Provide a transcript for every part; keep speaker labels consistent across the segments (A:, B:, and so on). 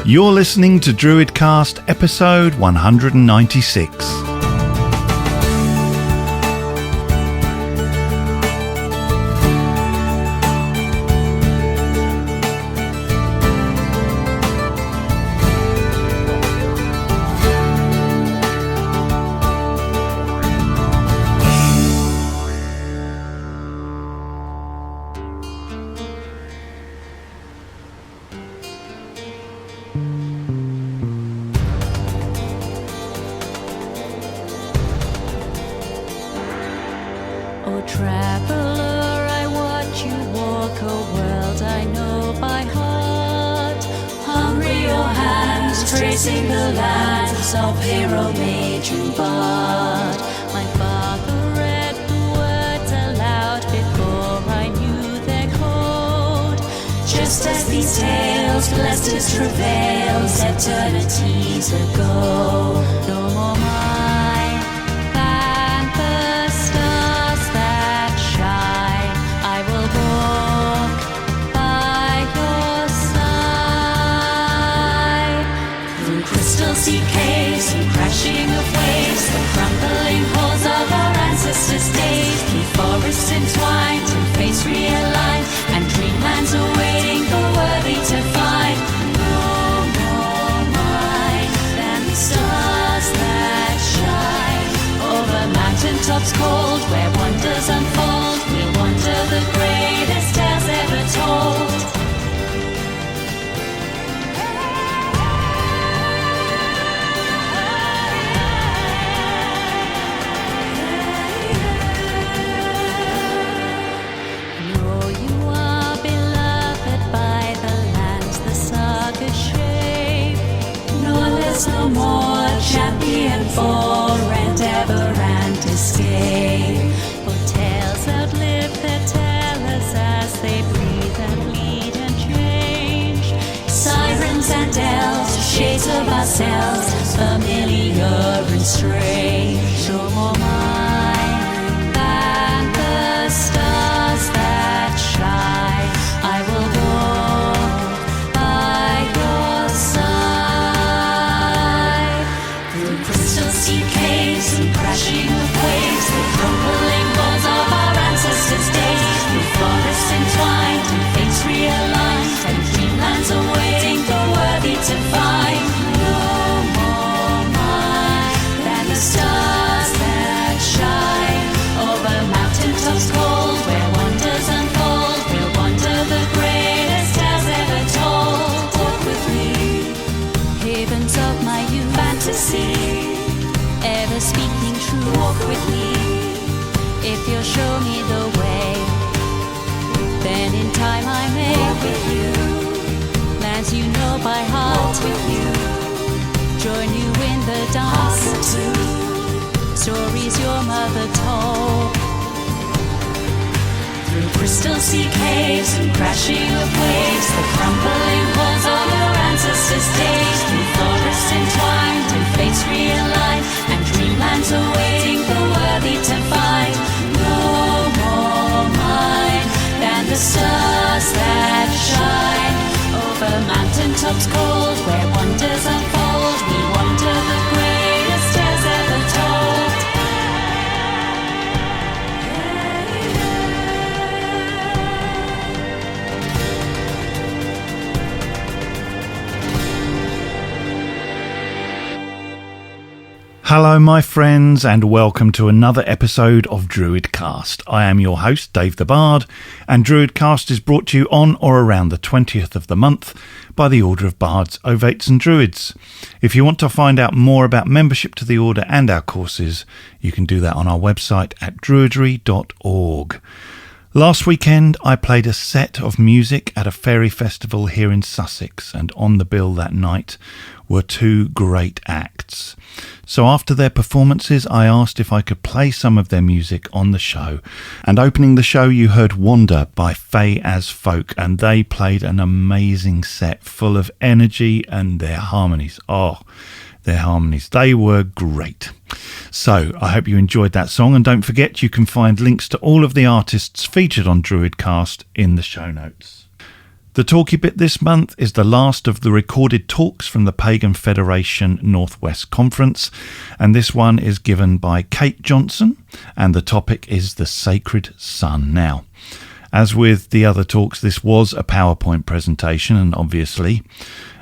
A: You're listening to DruidCast episode 196. Hello my friends and welcome to another episode of DruidCast. I am your host Dave the Bard, and DruidCast is brought to you on or around the 20th of the month by the Order of Bards, Ovates and Druids. If you want to find out more about membership to the Order and our courses, you can do that on our website at druidry.org. Last weekend I played a set of music at a fairy festival here in Sussex, and on the bill that night were two great acts. So after their performances I asked if I could play some of their music on the show, and opening the show you heard Wander by Fae as Folk, and they played an amazing set full of energy and their harmonies. Their harmonies, they were great. So I hope you enjoyed that song, and don't forget you can find links to all of the artists featured on DruidCast in the show notes. The talky bit this month is the last of the recorded talks from the Pagan Federation Northwest Conference, and this one is given by Kate Johnson, and the topic is the sacred sun. Now, as with the other talks, this was a PowerPoint presentation, and obviously,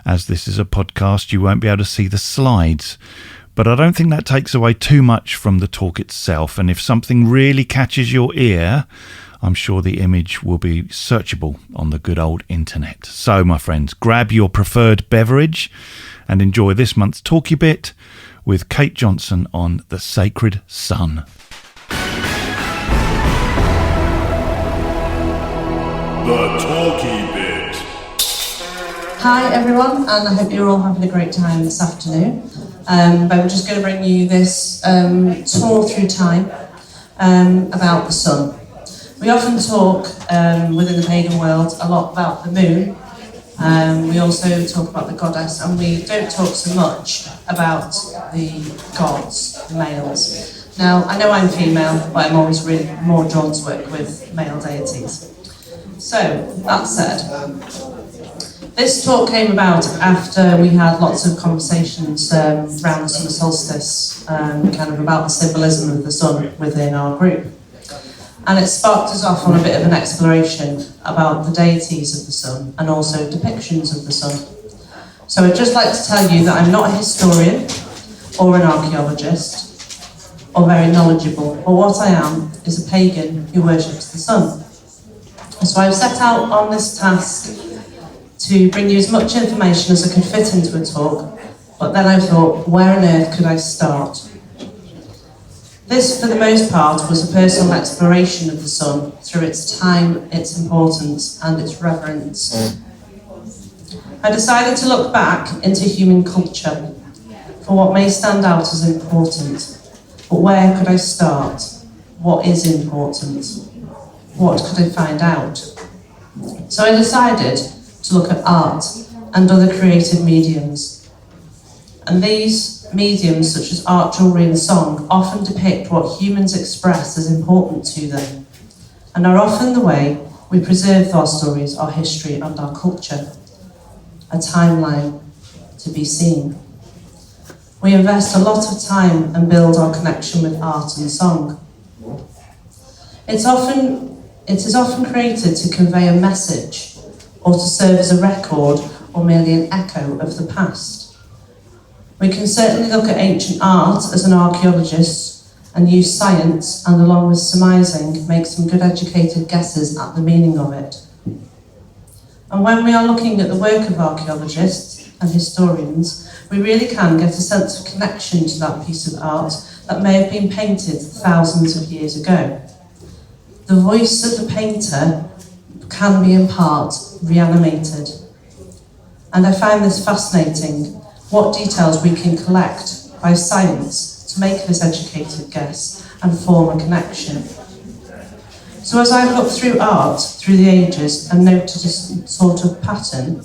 A: as this is a podcast, you won't be able to see the slides. But I don't think that takes away too much from the talk itself, and if something really catches your ear, I'm sure the image will be searchable on the good old internet. So, my friends, grab your preferred beverage and enjoy this month's talky bit with Kate Johnson on the sacred sun.
B: The talky bit.
C: Hi everyone, and I hope you're all having a great time this afternoon. But we're just going to bring you this tour through time about the sun. We often talk within the pagan world a lot about the moon. We also talk about the goddess, and we don't talk so much about the gods, the males. Now, I know I'm female, but I'm always really more drawn to work with male deities. So, that said, this talk came about after we had lots of conversations around the summer solstice, kind of about the symbolism of the sun within our group. And it sparked us off on a bit of an exploration about the deities of the sun and also depictions of the sun. So I'd just like to tell you that I'm not a historian or an archaeologist or very knowledgeable, but what I am is a pagan who worships the sun. And so I've set out on this task to bring you as much information as I could fit into a talk, but then I thought, where on earth could I start? This, for the most part, was a personal exploration of the sun through its time, its importance, and its reverence. I decided to look back into human culture for what may stand out as important. But where could I start? What is important? What could I find out? So I decided to look at art and other creative mediums. And these mediums, such as art, jewellery and song, often depict what humans express as important to them, and are often the way we preserve our stories, our history and our culture. A timeline to be seen. We invest a lot of time and build our connection with art and song. It is often created to convey a message, or to serve as a record, or merely an echo of the past. We can certainly look at ancient art as an archaeologist and use science, and along with surmising, make some good educated guesses at the meaning of it. And when we are looking at the work of archaeologists and historians, we really can get a sense of connection to that piece of art that may have been painted thousands of years ago. The voice of the painter can be in part reanimated. And I find this fascinating, what details we can collect by science to make this educated guess and form a connection. So as I looked through art through the ages and noted a sort of pattern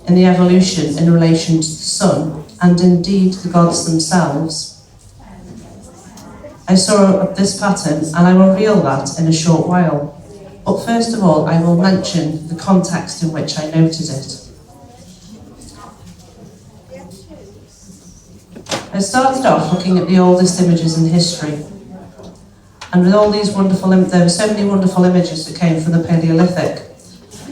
C: in the evolution in relation to the sun, and indeed the gods themselves, I saw this pattern, and I will reveal that in a short while. But first of all, I will mention the context in which I noted it. I started off looking at the oldest images in history, and with all these wonderful, there were so many wonderful images that came from the Paleolithic.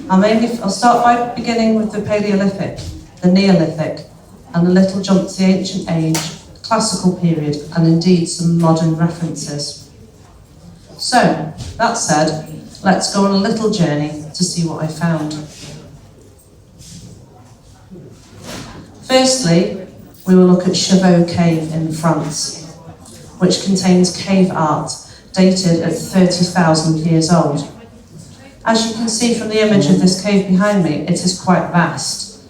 C: I'll start by beginning with the Paleolithic, the Neolithic, and a little jump to the ancient age, classical period, and indeed some modern references. So, that said, let's go on a little journey to see what I found. Firstly, we will look at Chauveau Cave in France, which contains cave art dated at 30,000 years old. As you can see from the image of this cave behind me, it is quite vast.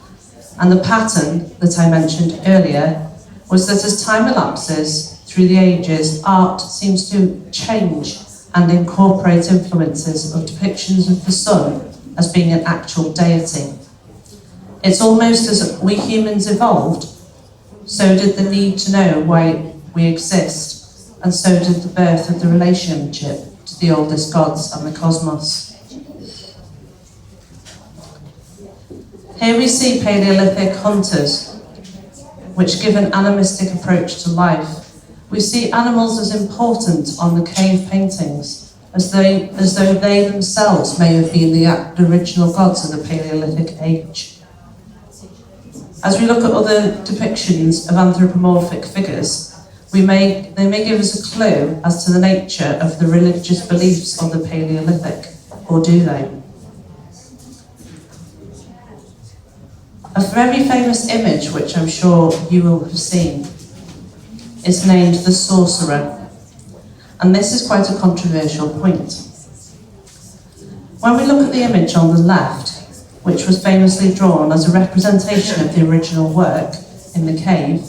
C: And the pattern that I mentioned earlier was that as time elapses through the ages, art seems to change and incorporate influences of depictions of the sun as being an actual deity. It's almost as we humans evolved, so did the need to know why we exist, and so did the birth of the relationship to the oldest gods and the cosmos. Here we see Paleolithic hunters, which give an animistic approach to life. We see animals as important on the cave paintings, as though they themselves may have been the original gods of the Paleolithic age. As we look at other depictions of anthropomorphic figures, they may give us a clue as to the nature of the religious beliefs of the Paleolithic, or do they? A very famous image, which I'm sure you will have seen, is named the Sorcerer, and this is quite a controversial point. When we look at the image on the left, which was famously drawn as a representation of the original work in the cave,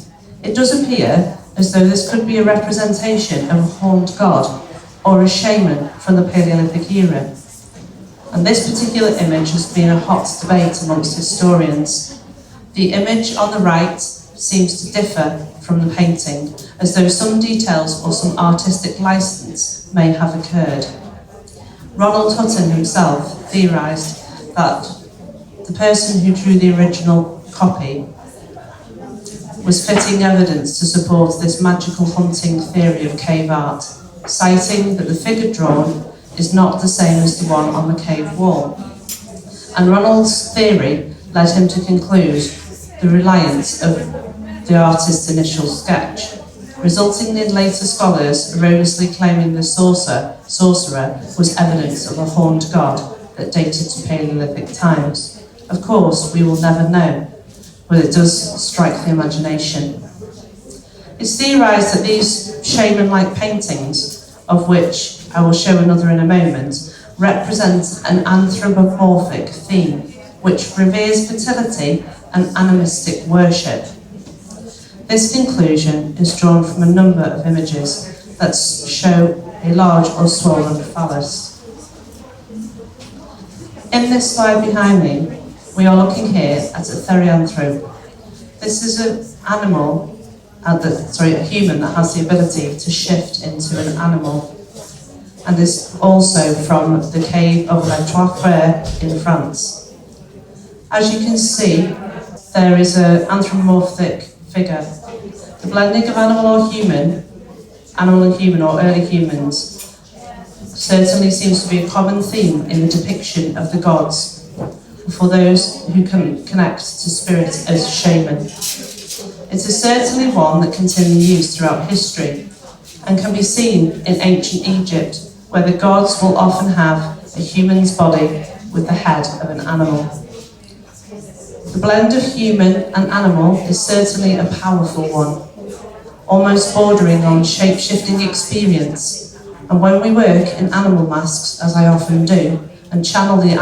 C: it does appear as though this could be a representation of a horned god or a shaman from the Paleolithic era. And this particular image has been a hot debate amongst historians. The image on the right seems to differ from the painting, as though some details or some artistic license may have occurred. Ronald Hutton himself theorised that the person who drew the original copy was fitting evidence to support this magical hunting theory of cave art, citing that the figure drawn is not the same as the one on the cave wall. And Ronald's theory led him to conclude the reliance of the artist's initial sketch, resulting in later scholars erroneously claiming the sorcerer was evidence of a horned god that dated to Paleolithic times. Of course, we will never know, but it does strike the imagination. It's theorised that these shaman-like paintings, of which I will show another in a moment, represent an anthropomorphic theme, which reveres fertility and animistic worship. This conclusion is drawn from a number of images that show a large or swollen phallus. In this slide behind me, we are looking here at a therianthrope. This is a human that has the ability to shift into an animal, and is also from the cave of La Trois in France. As you can see, there is an anthropomorphic figure. The blending of animal and human or early humans certainly seems to be a common theme in the depiction of the gods for those who can connect to spirit as shaman. It is certainly one that continues throughout history and can be seen in ancient Egypt, where the gods will often have a human's body with the head of an animal. The blend of human and animal is certainly a powerful one, almost bordering on shape-shifting experience. And when we work in animal masks, as I often do, and channel the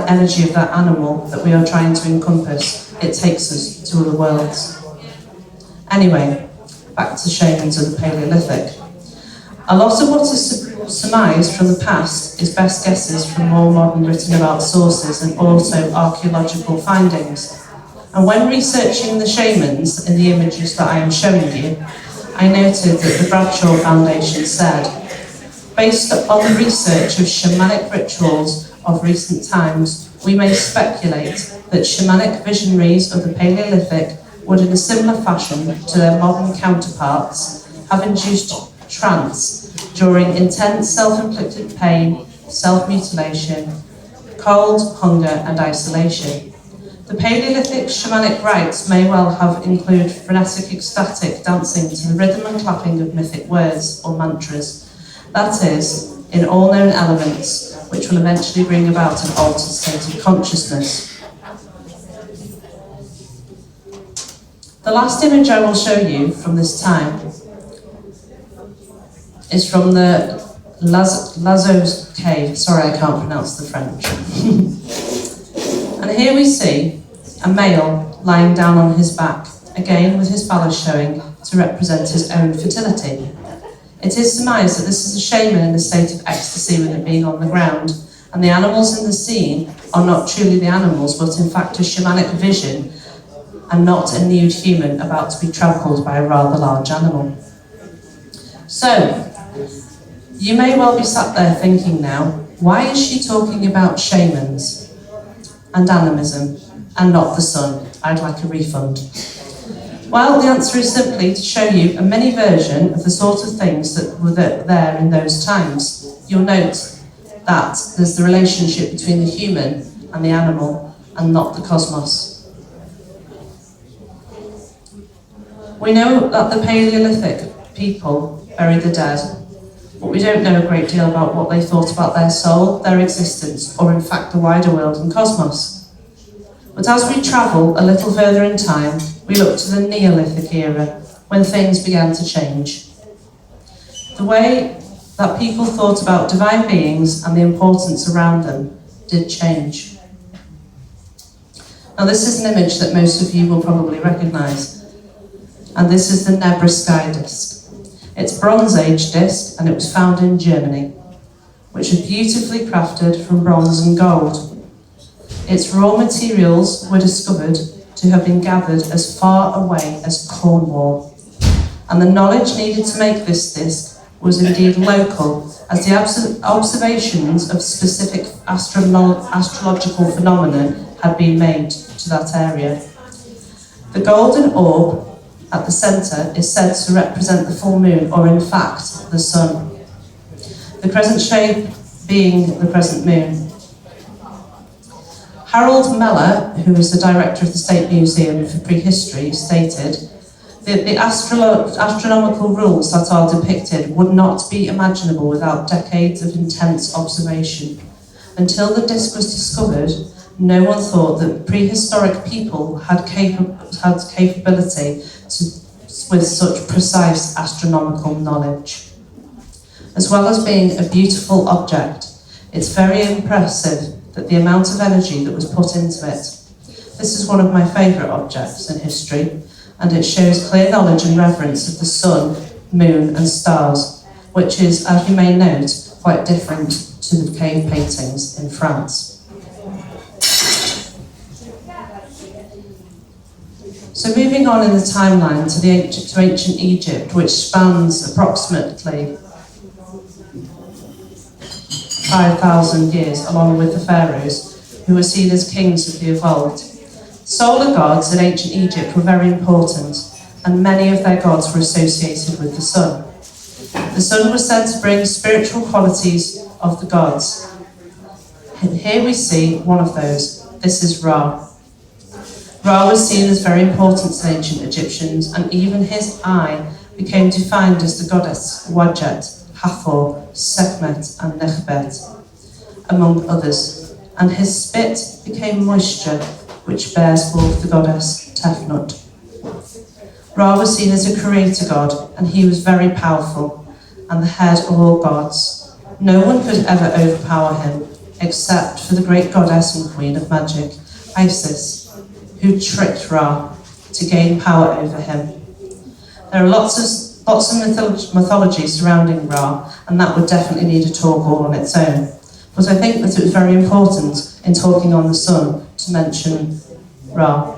C: energy of that animal that we are trying to encompass, it takes us to other worlds. Anyway, back to shamans of the Paleolithic. A lot of what is surmised from the past is best guesses from more modern written about sources and also archaeological findings. And when researching the shamans in the images that I am showing you, I noted that the Bradshaw Foundation said, based on the research of shamanic rituals of recent times, we may speculate that shamanic visionaries of the Paleolithic would, in a similar fashion to their modern counterparts, have induced trance during intense self-inflicted pain, self-mutilation, cold, hunger and isolation. The Paleolithic shamanic rites may well have included frenetic ecstatic dancing to the rhythm and clapping of mythic words or mantras, that is, in all known elements, which will eventually bring about an altered state of consciousness. The last image I will show you from this time is from the Lazos cave. Sorry, I can't pronounce the French. And here we see a male lying down on his back, again with his phallus showing to represent his own fertility. It is surmised that this is a shaman in a state of ecstasy with it being on the ground, and the animals in the scene are not truly the animals, but in fact a shamanic vision and not a nude human about to be trampled by a rather large animal. So, you may well be sat there thinking now, why is she talking about shamans? and animism, and not the sun? I'd like a refund. Well, the answer is simply to show you a mini version of the sort of things that were there in those times. You'll note that there's the relationship between the human and the animal, and not the cosmos. We know that the Paleolithic people buried the dead, but we don't know a great deal about what they thought about their soul, their existence, or in fact the wider world and cosmos. But as we travel a little further in time, we look to the Neolithic era, when things began to change. The way that people thought about divine beings and the importance around them did change. Now this is an image that most of you will probably recognise, and this is the Nebra sky disc. It's a Bronze Age disc, and it was found in Germany, which is beautifully crafted from bronze and gold. Its raw materials were discovered to have been gathered as far away as Cornwall, and the knowledge needed to make this disc was indeed local, as the observations of specific astrological phenomena had been made to that area. The golden orb at the centre is said to represent the full moon, or in fact, the sun. The crescent shape being the crescent moon. Harold Meller, who was the director of the State Museum for Prehistory, stated that the astronomical rules that are depicted would not be imaginable without decades of intense observation. Until the disc was discovered, no one thought that prehistoric people had capability with such precise astronomical knowledge. As well as being a beautiful object, it's very impressive that the amount of energy that was put into it. This is one of my favourite objects in history, and it shows clear knowledge and reverence of the sun, moon and stars, which is, as you may note, quite different to the cave paintings in France. So moving on in the timeline to ancient Egypt, which spans approximately 5,000 years, along with the pharaohs, who were seen as kings of the evolved. Solar gods in ancient Egypt were very important, and many of their gods were associated with the sun. The sun was said to bring spiritual qualities of the gods. And here we see one of those. This is Ra. Ra was seen as very important to ancient Egyptians, and even his eye became defined as the goddess Wadjet, Hathor, Sekhmet and Nekhbet, among others, and his spit became moisture, which bears forth the goddess Tefnut. Ra was seen as a creator god, and he was very powerful, and the head of all gods. No one could ever overpower him, except for the great goddess and queen of magic, Isis, who tricked Ra to gain power over him. There are lots of mythology surrounding Ra, and that would definitely need a talk all on its own. But I think that it was very important in talking on the sun to mention Ra.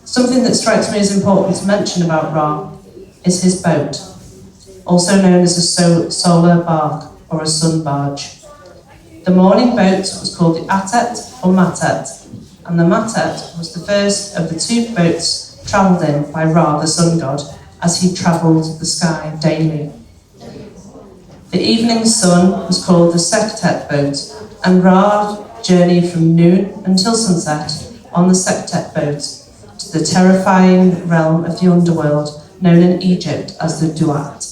C: Something that strikes me as important to mention about Ra is his boat, also known as a solar bark or a sun barge. The morning boat was called the Atet or Matet, and the Matet was the first of the two boats travelled in by Ra, the sun god, as he travelled the sky daily. The evening sun was called the Sektet boat, and Ra journeyed from noon until sunset on the Sektet boat to the terrifying realm of the underworld known in Egypt as the Duat.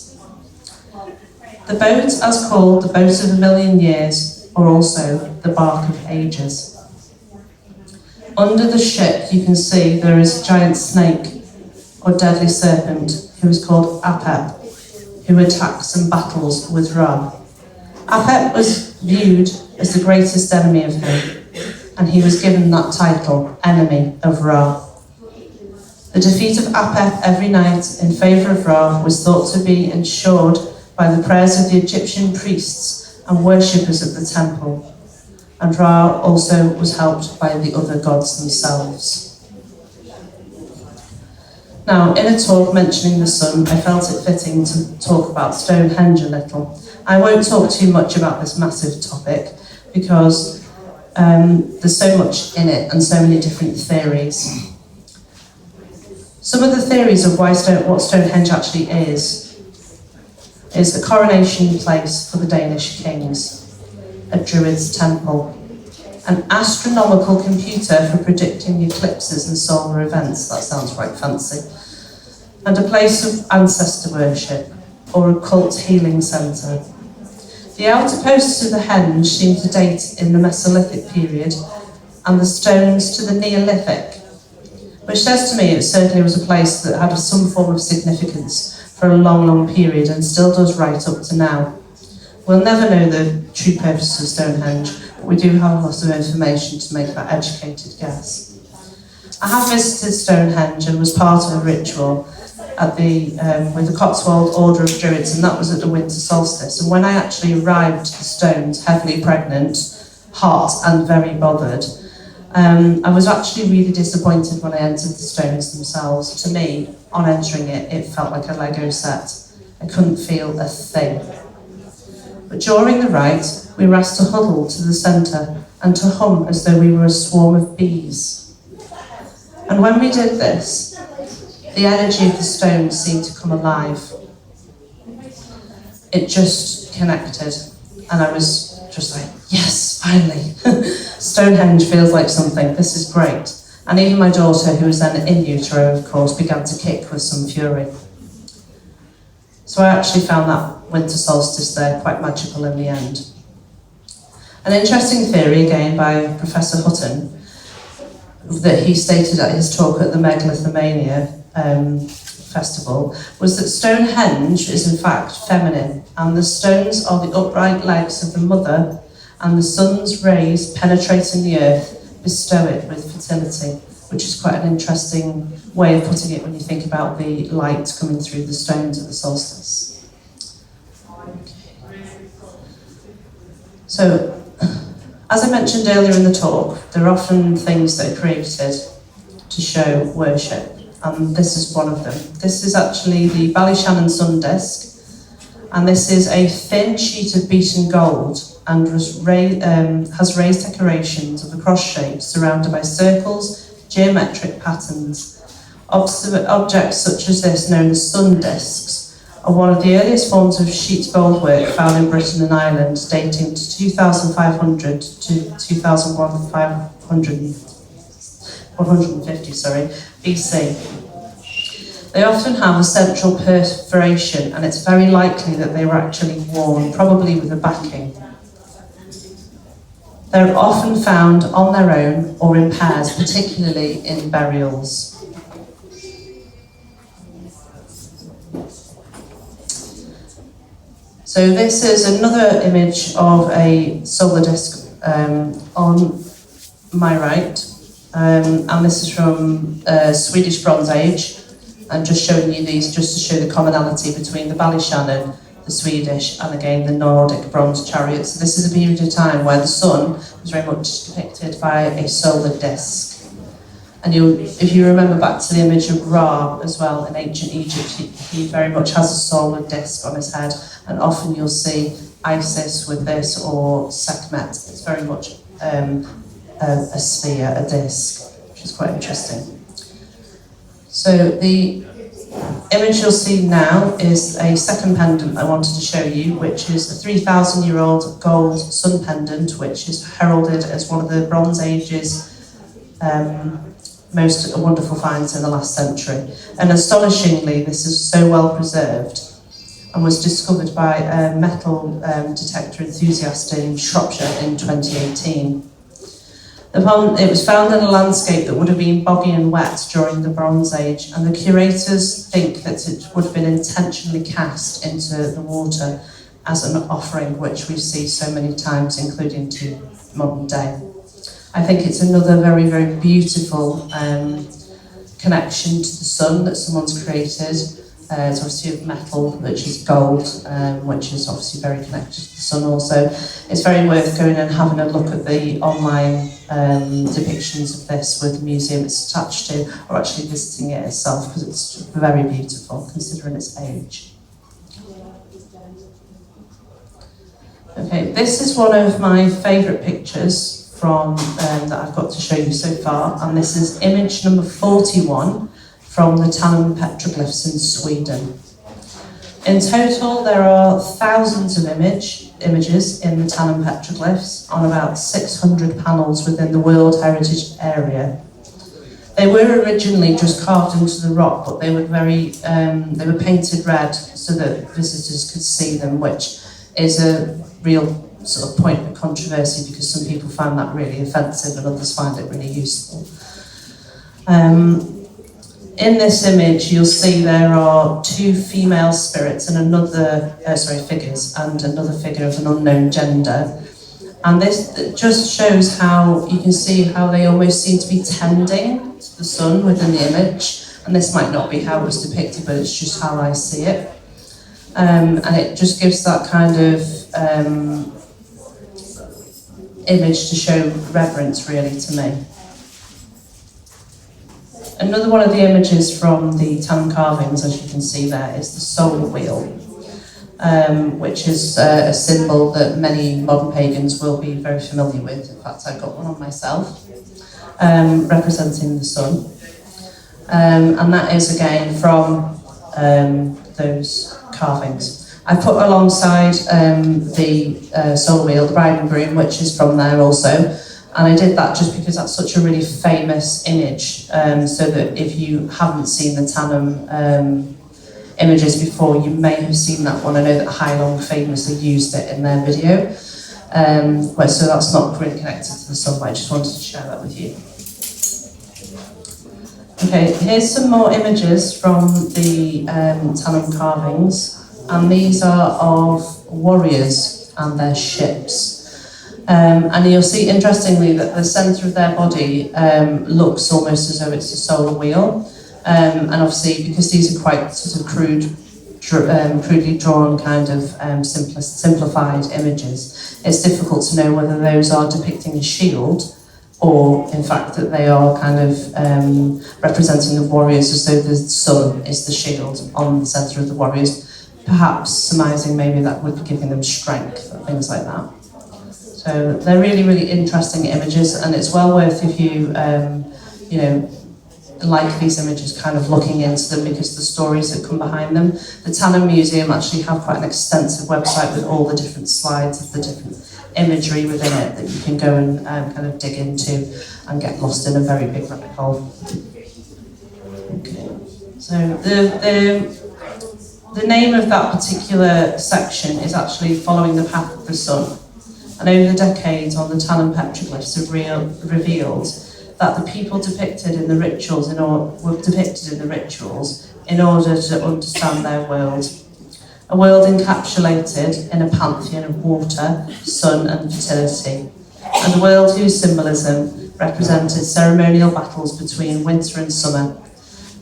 C: The boat, as called the boat of a million years, or also the bark of ages. Under the ship you can see there is a giant snake or deadly serpent who is called Apep, who attacks and battles with Ra. Apep was viewed as the greatest enemy of him, and he was given that title, Enemy of Ra. The defeat of Apep every night in favour of Ra was thought to be ensured by the prayers of the Egyptian priests and worshippers of the temple, and Ra also was helped by the other gods themselves. Now, in a talk mentioning the sun, I felt it fitting to talk about Stonehenge a little. I won't talk too much about this massive topic because There's so much in it and so many different theories. Some of the theories of what Stonehenge actually is the coronation place for the Danish kings, a Druid's temple, an astronomical computer for predicting eclipses and solar events, that sounds quite fancy, and a place of ancestor worship, or a cult healing centre. The outer posts of the henge seem to date in the Mesolithic period, and the stones to the Neolithic, which says to me it certainly was a place that had some form of significance for a long, long period and still does right up to now. We'll never know the true purpose of Stonehenge, but we do have a lot of information to make that educated guess. I have visited Stonehenge and was part of a ritual at with the Cotswold Order of Druids, and that was at the winter solstice. And when I actually arrived to the stones, heavily pregnant, hot and very bothered, I was actually really disappointed when I entered the stones themselves. To me, on entering it, it felt like a Lego set. I couldn't feel a thing. But during the rite, we were asked to huddle to the centre and to hum as though we were a swarm of bees. And when we did this, the energy of the stones seemed to come alive. It just connected, and I was just like, yes, finally. Stonehenge feels like something, this is great. And even my daughter, who was then in utero, of course, began to kick with some fury. So I actually found that winter solstice there quite magical in the end. An interesting theory, again, by Professor Hutton, that he stated at his talk at the Megalithomania festival, was that Stonehenge is in fact feminine, and the stones are the upright legs of the mother, and the sun's rays penetrating the earth bestow it with fertility, which is quite an interesting way of putting it when you think about the light coming through the stones at the solstice. So, as I mentioned earlier in the talk, there are often things that are created to show worship, and this is one of them. This is actually the Ballyshannon sun disk, and this is a thin sheet of beaten gold and has raised decorations of the cross shapes surrounded by circles, geometric patterns. Objects such as this, known as sun disks, are one of the earliest forms of sheet gold work found in Britain and Ireland, dating to 2500 to 150 BC. They often have a central perforation, and it's very likely that they were actually worn, probably with a backing. They're often found on their own or in pairs, particularly in burials. So this is another image of a solar disk on my right, and this is from Swedish Bronze Age, and just showing you these just to show the commonality between the Ballyshannon, the Swedish, and again the Nordic bronze chariots. So this is a period of time where the sun was very much depicted by a solar disk. And if you remember back to the image of Ra as well in ancient Egypt, he very much has a solar disk on his head, and often you'll see Isis with this, or Sekhmet. It's very much a sphere, a disk, which is quite interesting. So the image you'll see now is a second pendant I wanted to show you, which is a 3,000-year-old gold sun pendant, which is heralded as one of the Bronze Age's most wonderful finds in the last century. And astonishingly, this is so well preserved and was discovered by a metal detector enthusiast in Shropshire in 2018. It was found in a landscape that would have been boggy and wet during the Bronze Age, and the curators think that it would have been intentionally cast into the water as an offering, which we see so many times, including to modern day. I think it's another very, very beautiful connection to the sun that someone's created. It's obviously of metal, which is gold, which is obviously very connected to the sun also. It's very worth going and having a look at the online depictions of this with the museum it's attached to, or actually visiting it itself, because it's very beautiful considering its age. Okay, this is one of my favourite pictures that I've got to show you so far, and this is image number 41 from the Petroglyphs in Sweden. In total, there are thousands of images in the Petroglyphs on about 600 panels within the World Heritage Area. They were originally just carved into the rock, but they were painted red so that visitors could see them, which is a real sort of point of controversy because some people find that really offensive and others find it really useful. In this image, you'll see there are two female spirits and figures, and another figure of an unknown gender. And this just shows how you can see how they almost seem to be tending to the sun within the image. And this might not be how it was depicted, but it's just how I see it. And it just gives that kind of image to show reverence, really, to me. Another one of the images from the tan carvings, as you can see there, is the soul wheel, which is a symbol that many modern pagans will be very familiar with. In fact, I got one on myself, representing the sun. And that is, again, from those carvings. I put alongside the soul wheel, the bride and groom, which is from there also. And I did that just because that's such a really famous image, so that if you haven't seen the Tanum images before, you may have seen that one. I know that Heilong famously used it in their video, so that's not really connected to the sun, but I just wanted to share that with you. Okay, here's some more images from the Tanum carvings, and these are of warriors and their ships. And you'll see, interestingly, that the centre of their body looks almost as though it's a solar wheel. And obviously, because these are quite sort of crudely drawn, kind of simplified images, it's difficult to know whether those are depicting a shield or, in fact, that they are kind of representing the warriors as though the sun is the shield on the centre of the warriors, perhaps surmising maybe that would be giving them strength and things like that. So they're really, really interesting images, and it's well worth, if you, like these images, kind of looking into them, because the stories that come behind them. The Tanum Museum actually have quite an extensive website with all the different slides of the different imagery within it that you can go and kind of dig into and get lost in a very big rabbit hole. Okay, so the name of that particular section is actually Following the Path of the Sun. And over the decades on the Tanum Petroglyphs have revealed that the people depicted in the rituals were depicted in the rituals in order to understand their world. A world encapsulated in a pantheon of water, sun and fertility. And a world whose symbolism represented ceremonial battles between winter and summer.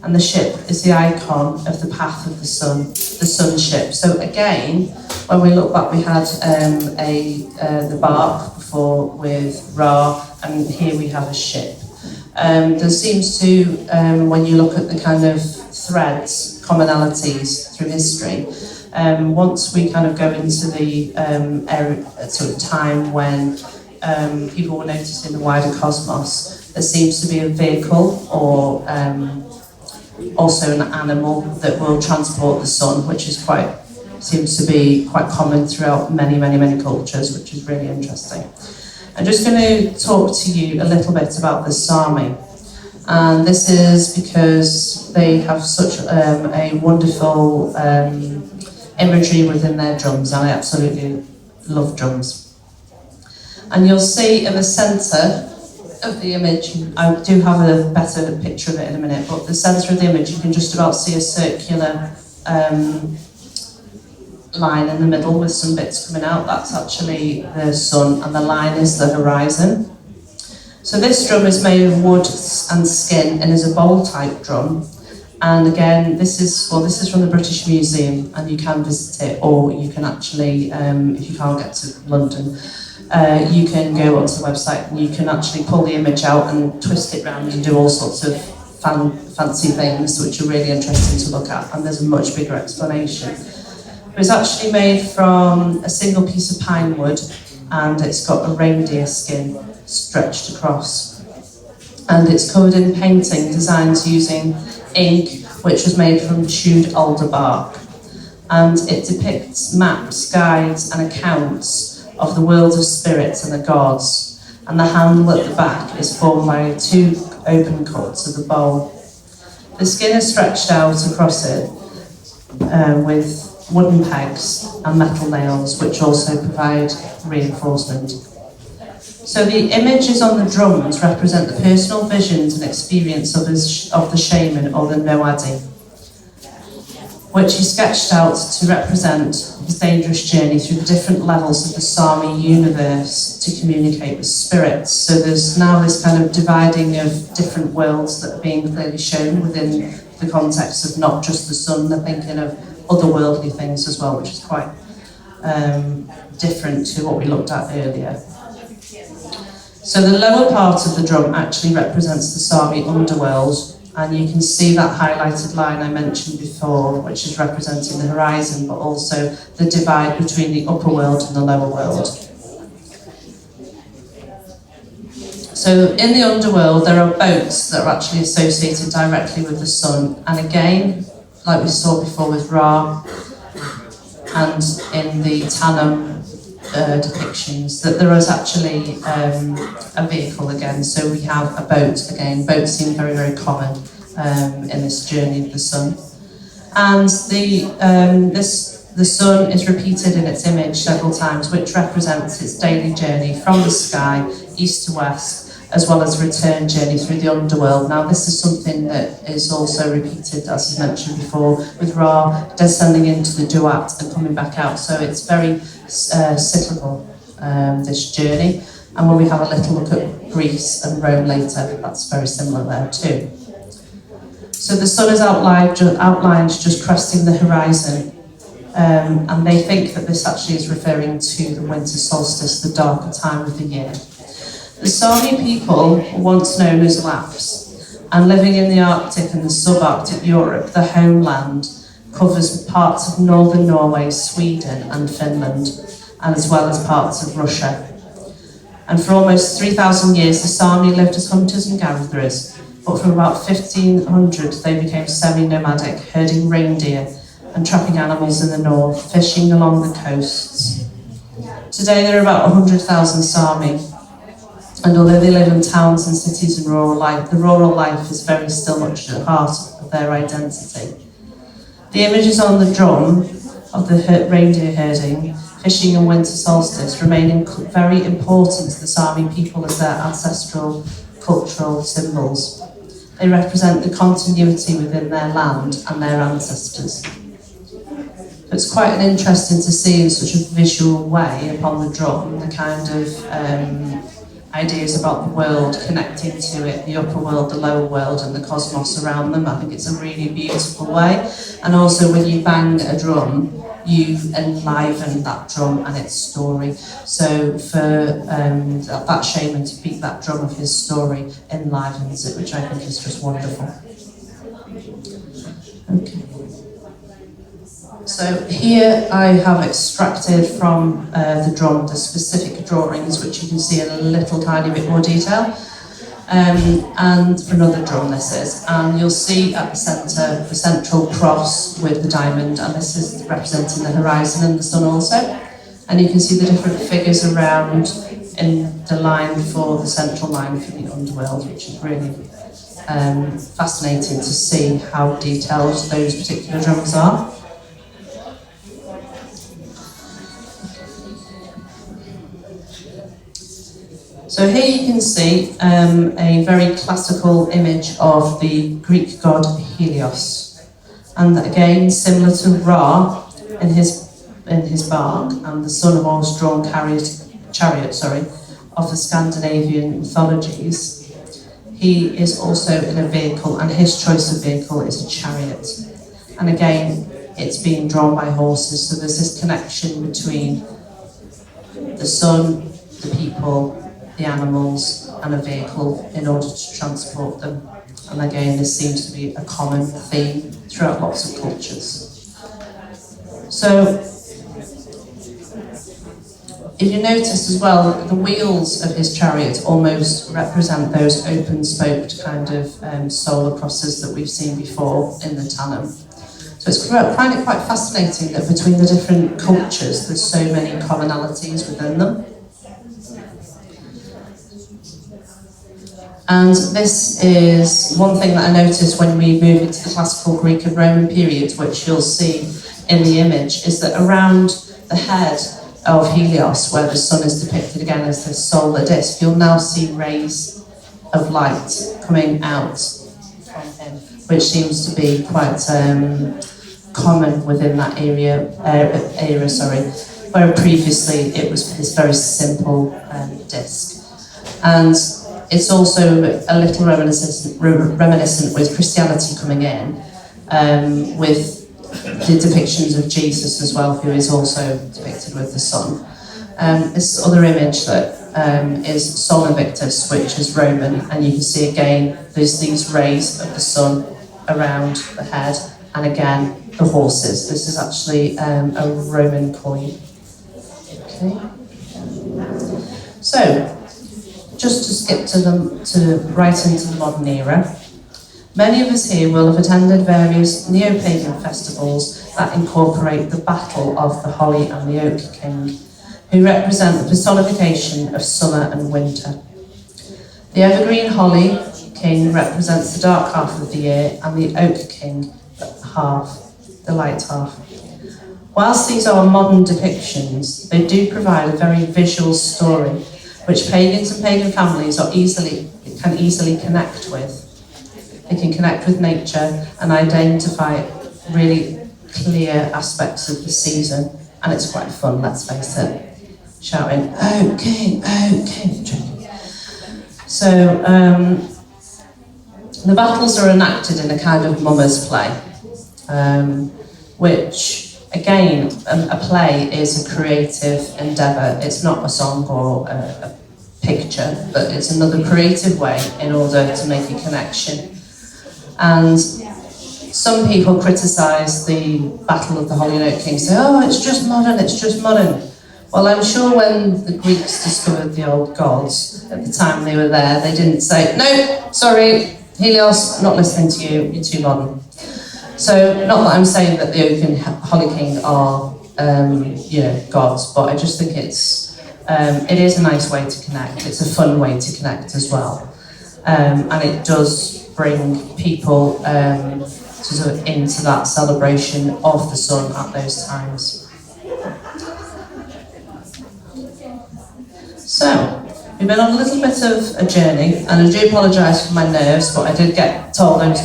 C: And the ship is the icon of the path of the sun ship. So again, when we look back, we had the bark before with Ra, and here we have a ship. There seems to, when you look at the kind of threads, commonalities through history, once we kind of go into the sort of time when people were noticing the wider cosmos, there seems to be a vehicle or also an animal that will transport the sun, which is seems to be quite common throughout many, many, many cultures, which is really interesting. I'm just going to talk to you a little bit about the Sami. And this is because they have such a wonderful imagery within their drums, and I absolutely love drums. And you'll see in the centre of the image, I do have a better picture of it in a minute, but the centre of the image, you can just about see a circular line in the middle with some bits coming out. That's actually the sun, and the line is the horizon. So this drum is made of wood and skin and is a bowl type drum. And again, this is from the British Museum, and you can visit it, or you can actually, if you can't get to London, you can go onto the website and you can actually pull the image out and twist it round and do all sorts of fancy things, which are really interesting to look at, and there's a much bigger explanation. It was actually made from a single piece of pine wood, and it's got a reindeer skin. stretched across. And it's covered in painting designs using ink, which was made from chewed alder bark. And it depicts maps, guides, and accounts of the world of spirits and the gods. And the handle at the back is formed by 2 open cuts of the bowl. The skin is stretched out across it with wooden pegs and metal nails, which also provide reinforcement. So the images on the drums represent the personal visions and experience of the shaman or the noadi, which he sketched out to represent his dangerous journey through the different levels of the Sami universe to communicate with spirits. So there's now this kind of dividing of different worlds that are being clearly shown within the context of not just the sun. They're thinking of otherworldly things as well, which is quite different to what we looked at earlier. So the lower part of the drum actually represents the Sami underworld, and you can see that highlighted line I mentioned before, which is representing the horizon, but also the divide between the upper world and the lower world. So in the underworld, there are boats that are actually associated directly with the sun, and again, like we saw before with Ra, and in the Tanam depictions, that there is actually a vehicle again. So we have a boat again. Boats seem very, very common in this journey of the sun. And the sun is repeated in its image several times, which represents its daily journey from the sky, east to west, as well as a return journey through the underworld. Now, this is something that is also repeated, as I mentioned before, with Ra descending into the Duat and coming back out. So it's very cyclical, this journey. And when we have a little look at Greece and Rome later, that's very similar there too. So the sun is outlined just cresting the horizon. And they think that this actually is referring to the winter solstice, the darker time of the year. The Sami people were once known as Lapps, and living in the Arctic and the subarctic Europe, the homeland covers parts of northern Norway, Sweden and Finland, and as well as parts of Russia. And for almost 3,000 years, the Sami lived as hunters and gatherers, but from about 1500 they became semi-nomadic, herding reindeer and trapping animals in the north, fishing along the coasts. Today there are about 100,000 Sami, and although they live in towns and cities and rural life, the rural life is very still much at the heart of their identity. The images on the drum of the reindeer herding, fishing and winter solstice remain very important to the Sami people as their ancestral cultural symbols. They represent the continuity within their land and their ancestors. It's quite interesting to see in such a visual way upon the drum the kind of ideas about the world connecting to it, the upper world, the lower world and the cosmos around them. I think it's a really beautiful way. And also when you bang a drum, you enliven that drum and its story. So for that shaman to beat that drum of his story enlivens it, which I think is just wonderful. Okay. So here I have extracted from the drum the specific drawings, which you can see in a little tiny bit more detail. And for another drum this is, and you'll see at the centre the central cross with the diamond, and this is representing the horizon and the sun also. And you can see the different figures around in the line for the central line for the underworld, which is really fascinating to see how detailed those particular drums are. So here you can see a very classical image of the Greek god Helios, and again similar to Ra in his bark and the son of horse-drawn chariot of the Scandinavian mythologies. He is also in a vehicle, and his choice of vehicle is a chariot. And again, it's being drawn by horses, so there's this connection between the sun, the people, the animals and a vehicle in order to transport them. And again, this seems to be a common theme throughout lots of cultures. So if you notice as well, the wheels of his chariot almost represent those open-spoked kind of solar crosses that we've seen before in the Tanam. So I find it quite fascinating that between the different cultures, there's so many commonalities within them. And this is one thing that I noticed when we move into the classical Greek and Roman periods, which you'll see in the image, is that around the head of Helios, where the sun is depicted again as this solar disk, you'll now see rays of light coming out from him, which seems to be quite common within that era, where previously it was this very simple disk. And it's also a little reminiscent with Christianity coming in, with the depictions of Jesus as well, who is also depicted with the sun. This other image that is Sol Invictus, which is Roman, and you can see again there's these rays of the sun around the head, and again the horses. This is actually a Roman coin. Okay. So, just to skip right into the modern era, many of us here will have attended various neo-pagan festivals that incorporate the battle of the Holly and the Oak King, who represent the personification of summer and winter. The evergreen Holly King represents the dark half of the year, and the Oak King, the light half. Whilst these are modern depictions, they do provide a very visual story, which pagans and pagan families can easily connect with. They can connect with nature and identify really clear aspects of the season, and it's quite fun, let's face it. Shouting, "Oh King, oh King." So, the battles are enacted in a kind of mummers play, which, again, a play is a creative endeavour. It's not a song or a picture, but it's another creative way in order to make a connection. And some people criticise the Battle of the Holly and Oak King, say, "Oh, it's just modern." Well, I'm sure when the Greeks discovered the old gods, at the time they were there, they didn't say, "No, sorry, Helios, not listening to you, you're too modern." So, not that I'm saying that the Oak and Holly King are, gods, but I just think it is a nice way to connect. It's a fun way to connect as well. And it does bring people sort of into that celebration of the sun at those times. So, we've been on a little bit of a journey, and I do apologise for my nerves, but I did get told I was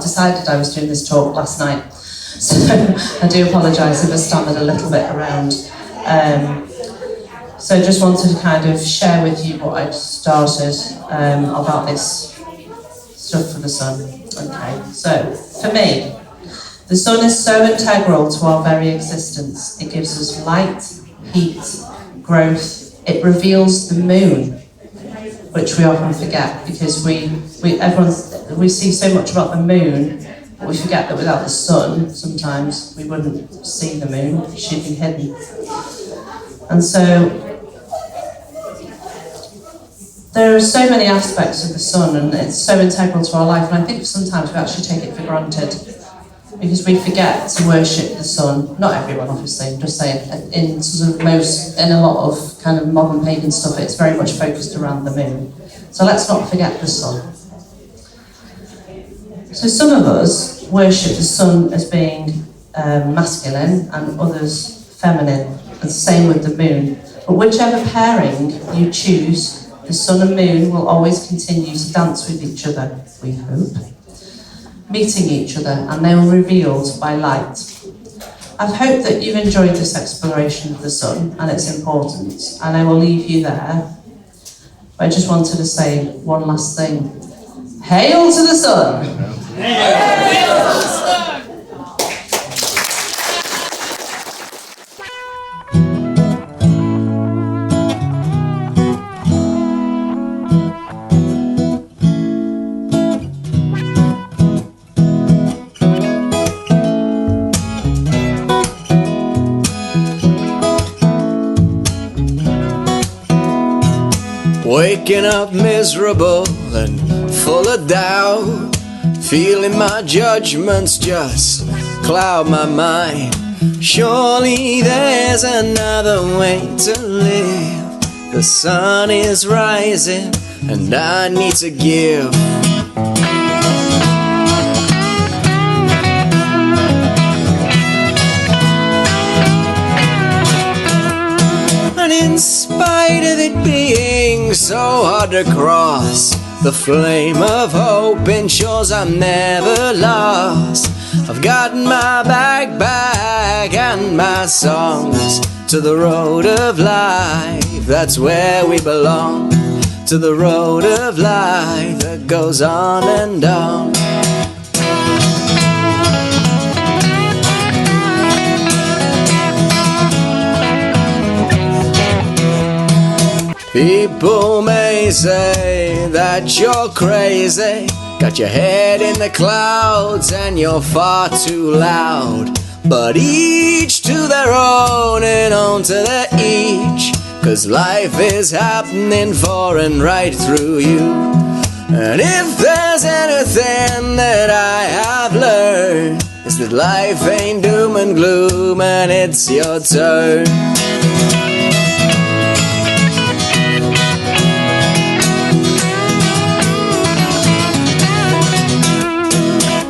C: decided I was doing this talk last night. So, I do apologise if I stammered a little bit around. So, just wanted to kind of share with you what I'd started about this stuff for the sun. Okay, so, for me, the sun is so integral to our very existence. It gives us light, heat, growth. It reveals the moon, which we often forget because we see so much about the moon, but we forget that without the sun, sometimes we wouldn't see the moon. She'd be hidden. And so there are so many aspects of the sun, and it's so integral to our life. And I think sometimes we actually take it for granted, because we forget to worship the sun. Not everyone, obviously, I'm just saying. In a lot of kind of modern pagan stuff, it's very much focused around the moon. So let's not forget the sun. So some of us worship the sun as being masculine, and others feminine, and same with the moon. But whichever pairing you choose, the sun and moon will always continue to dance with each other, we hope, meeting each other, and they will be revealed by light. I've hoped that you've enjoyed this exploration of the sun and its importance, and I will leave you there. But I just wanted to say one last thing. Hail to the sun! Hail to the sun!
D: Waking up miserable and full of doubt, feeling my judgments just cloud my mind. Surely there's another way to live. The sun is rising and I need to give. And in spite of it being so hard to cross, the flame of hope ensures I'm never lost. I've gotten my backpack and my songs to the road of life, that's where we belong. To the road of life that goes on and on. People may say that you're crazy, got your head in the clouds and you're far too loud. But each to their own and on to their each, 'cause life is happening for and right through you. And if there's anything that I have learned, it's that life ain't doom and gloom and it's your turn.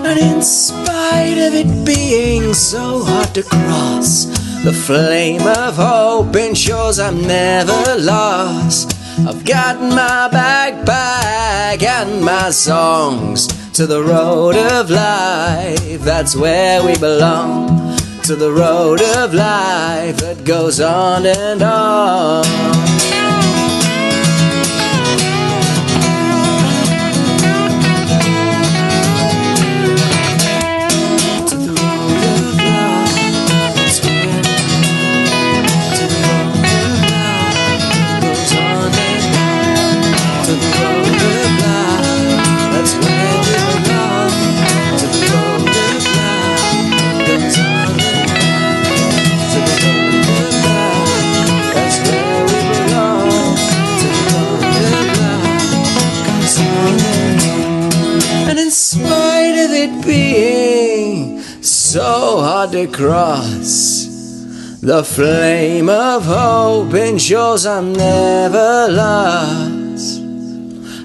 D: And in spite of it being so hard to cross, the flame of hope ensures I'm never lost. I've got my backpack and my songs to the road of life, that's where we belong. To the road of life that goes on and on. In spite of it being so hard to cross, the flame of hope ensures I'm never lost.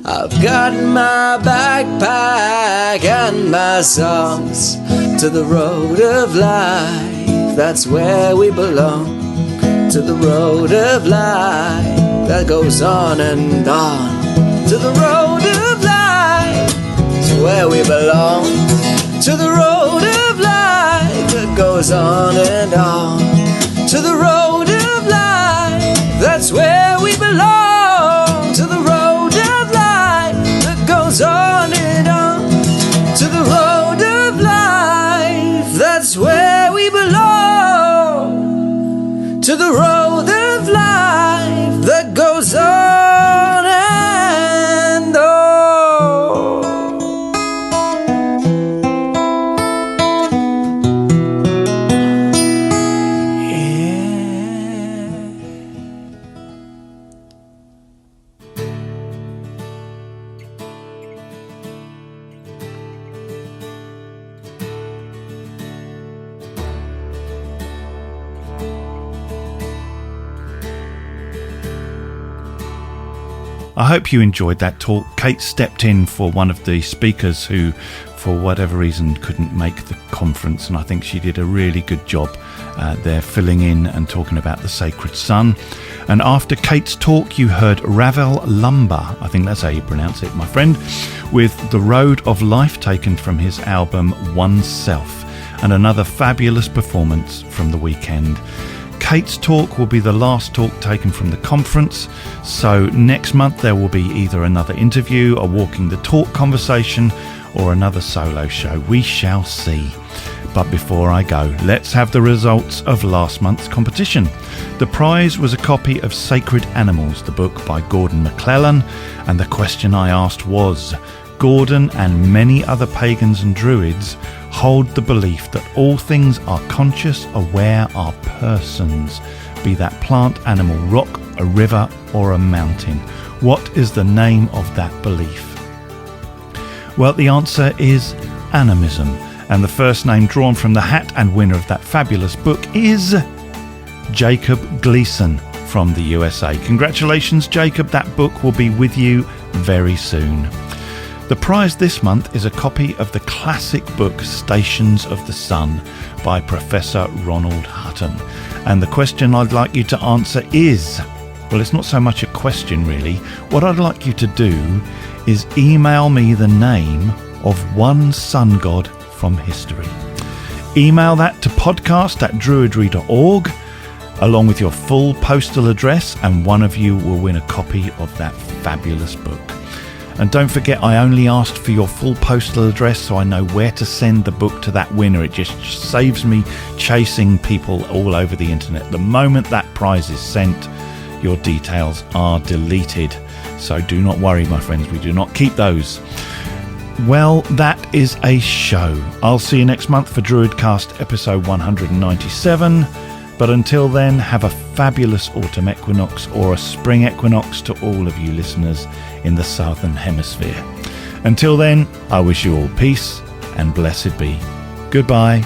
D: I've got my backpack and my songs to the road of life, that's where we belong. To the road of life that goes on and on. To the road of life, where we belong. To the road of life that goes on and on. To the road of life, that's where we belong. To the road of life that goes on and on. To the road of life, that's where we belong. To the road of life that goes on and on.
A: I hope you enjoyed that talk. Kate stepped in for one of the speakers who, for whatever reason, couldn't make the conference, and I think she did a really good job there filling in and talking about the sacred sun. And after Kate's talk, you heard Ravel Lumber, I think that's how you pronounce it, my friend, with The Road of Life, taken from his album Oneself, and another fabulous performance from the weekend. Kate's talk will be the last talk taken from the conference, so next month there will be either another interview, a walking the talk conversation, or another solo show. We shall see. But before I go, let's have the results of last month's competition. The prize was a copy of Sacred Animals, the book by Gordon MacLellan, and the question I asked was, Gordon and many other pagans and druids hold the belief that all things are conscious, aware, are persons, be that plant, animal, rock, a river or a mountain. What is the name of that belief? Well, the answer is animism, and the first name drawn from the hat and winner of that fabulous book is Jacob Gleason from the USA. Congratulations, Jacob. That book will be with you very soon. The prize this month is a copy of the classic book Stations of the Sun by Professor Ronald Hutton. And the question I'd like you to answer is, well, it's not so much a question really. What I'd like you to do is email me the name of one sun god from history. Email that to podcast@druidry.org along with your full postal address, and one of you will win a copy of that fabulous book. And don't forget, I only asked for your full postal address so I know where to send the book to that winner. It just saves me chasing people all over the internet. The moment that prize is sent, your details are deleted. So do not worry, my friends, we do not keep those. Well, that is a show. I'll see you next month for DruidCast episode 197. But until then, have a fabulous autumn equinox or a spring equinox to all of you listeners in the southern hemisphere. Until then, I wish you all peace and blessed be. Goodbye.